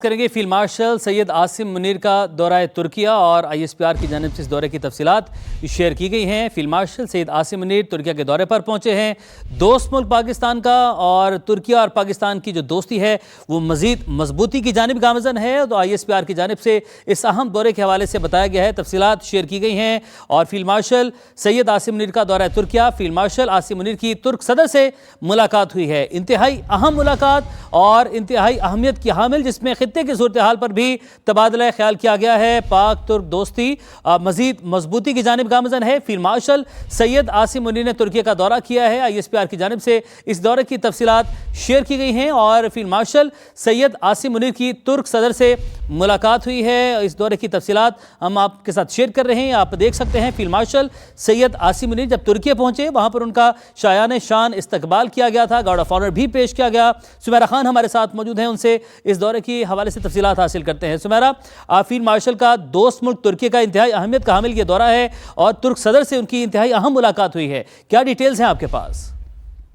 करेंगे field marshal Syed Asim Munir का दौरा तुर्किया और ISPR की जानिब से इस दौरे की तफसीलात शेयर की गई हैं। फील्ड मार्शल सैयद आसिम मुनीर तुर्किया के दौरे पर पहुंचे हैं। दोस्त मुल्क पाकिस्तान का और तुर्किया और पाकिस्तान की जो दोस्ती है वो मज़ीद मजबूती की जानिब गामज़न है। तो ISPR की जानिब से इस अहम दौरे के हवाले से बताया गया है, तफसीलात शेयर की गई हैं। और फील्ड मार्शल सैयद आसिम मुनीर का दौरा तुर्किया, फील्ड मार्शल आसिम मुनीर की तुर्क सदर से मुलाकात हुई है। इंतहाई अहम मुलाकात और इंतहाई अहमियत की हामिल, जिसमें खित्ते की सूरत हाल पर भी तबादला ख्याल किया गया है। पाक तुर्क दोस्ती मजीद मजबूती की जानिब गामज़न है। फील्ड मार्शल सैयद आसिम मुनीर ने तुर्की का दौरा किया है। ISPR की जानिब से इस दौरे की तफसीलात शेयर की गई हैं और फील्ड मार्शल सैयद आसिम मुनीर की तुर्क सदर से मुलाकात हुई है। इस दौरे की तफसीलात हम आपके साथ शेयर कर रहे हैं। आप देख सकते हैं फील्ड मार्शल सैयद आसिम मुनीर जब तुर्की पहुंचे, वहां पर उनका शायान शान इस्तकबाल किया गया था, गार्ड ऑफ ऑनर भी पेश किया गया। सुमेरा खान हमारे साथ मौजूद हैं, उनसे इस दौरे के हवाले से तफसीलात हासिल करते हैं। सुमेरा, फील्ड मार्शल का दोस्त मुल्क तुर्की का इंतहाई अहमियत का हामिल ये दौरा है और तुर्क सदर से उनकी इंतहाई अहम मुलाकात हुई है, क्या डिटेल्स हैं आपके पास?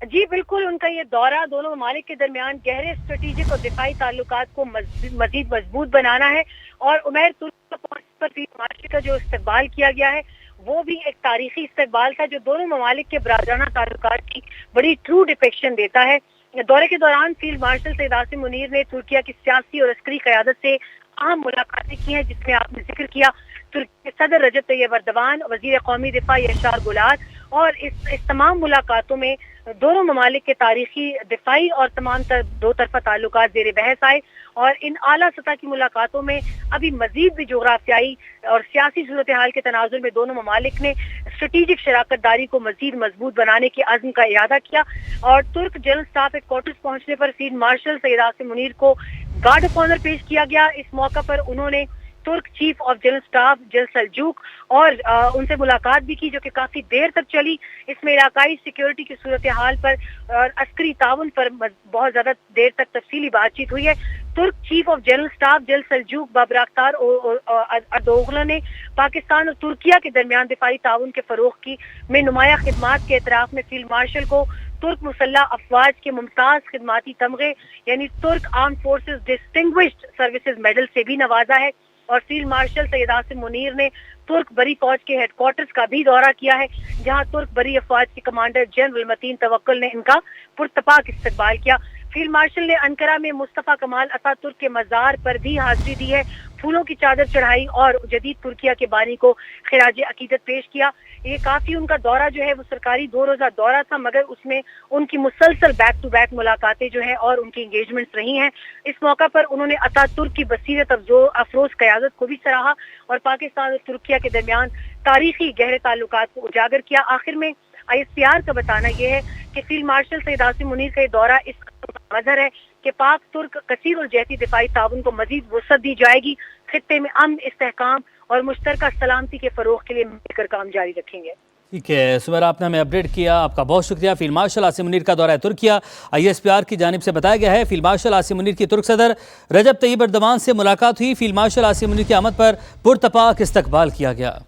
जी बिल्कुल, उनका ये दौरा दोनों ममालिक के दरमियान गहरे स्ट्रेटेजिक और दिफाई ताल्लुकात को मजीद मजबूत बनाना है। और उमैर तुर्क पहुंचने पर फील्ड मार्शल का जो इस्तकबाल किया गया है वो भी एक तारीखी इस्तकबाल था, जो दोनों ममालिक के बरादराना ताल्लुकात की बड़ी ट्रू डिपिक्शन देता है। दौरे के दौरान फील्ड मार्शल सैयद आसिम मुनीर ने तुर्किया की सियासी और अस्करी क़यादत से अहम मुलाकातें की हैं, जिसमें आपने जिक्र किया तुर्की के सदर रजब तैयब एर्दोगान, वज़ीर कौमी दिफा यशार गुलार। और इस तमाम मुलाकातों में दोनों ममालिक के तारीखी दिफाई और तमाम दो तरफा ताल्लुकात ज़ेर बहस आए। और इन आला सतह की मुलाकातों में अभी मजीद भी जोग्राफियाई और सियासी सूरत हाल के तनाजुर में दोनों ममालिक ने स्ट्रेटेजिक शराकत दारी को मजीद मजबूत बनाने के अज़्म का इरादा किया। और तुर्क जनरल स्टाफ हेडक्वार्टर्स पहुंचने पर फील्ड मार्शल सैयद आसिम मुनीर को गार्ड ऑफ ऑनर पेश किया गया। इस मौका पर उन्होंने तुर्क chief of general staff General Selcuk और उनसे मुलाकात भी की, जो कि काफी देर तक चली। इसमें इलाकाई सिक्योरिटी की सूरत हाल पर और अस्करी ताउन पर बहुत ज्यादा देर तक तफसीली बातचीत हुई है। तुर्क chief of general staff General Selcuk Babar Akhtar Erdogan ने पाकिस्तान और तुर्किया के दरमियान दिफाई ताउन के फरोग की में नुमाया खिदमात के एतराफ में फील्ड मार्शल को तुर्क मुसल्लह अफवाज के मुमताज खिदमाती तमगे यानी तुर्क arm forces distinguished services medal से भी नवाजा है। और फील्ड मार्शल सैयद आसिम मुनीर ने तुर्क बरी फौज के हेडक्वार्टर्स का भी दौरा किया है, जहां तुर्क बरी अफवाज के कमांडर जनरल मतीन तवक्कुल ने इनका पुरतपाक इस्तकबाल किया। फील्ड मार्शल ने अंकारा में मुस्तफा कमाल अतातुर्क के मज़ार पर भी हाजिरी दी है, फूलों की चादर चढ़ाई और जदीद तुर्किया के बानी को खिराज अकीदत पेश किया। ये काफी उनका दौरा जो है वो सरकारी 2 रोज़ा दौरा था, मगर उसमें उनकी मुसलसल बैक टू बैक मुलाकातें जो है और उनकी एंगेजमेंट्स रही हैं। इस मौका पर उन्होंने अतातुर्क की बसीरत अफरोज क़यादत को भी सराहा और पाकिस्तान और तुर्किया के दरमियान तारीखी गहरे ताल्लुकात को उजागर किया। आखिर में ISPR का बताना यह है कि फील्ड मार्शल सैयद आसिम मुनीर का दौरा इस मजहर है कि पाक तुर्क कसीर और जहती दिफाई ताउन को मजीद वसअत दी जाएगी। खित्ते में अमन, इस्तेहकाम और मुश्तरका सलामती के फरोग के लिए मिलकर काम जारी रखेंगे। ठीक है सुमेरा, आपने हमें अपडेट किया, आपका बहुत शुक्रिया। फील्ड मार्शल आसिम मुनीर का दौरा तुर्किया, ISPR की जानिब से बताया गया है। फील्ड मार्शल आसिम मुनीर की तुर्क सदर रजब तैयब एर्दोगान से मुलाकात हुई। फील्ड मार्शल आसिम मुनीर की आमद पर पुरतपाक इस्तकबाल किया गया।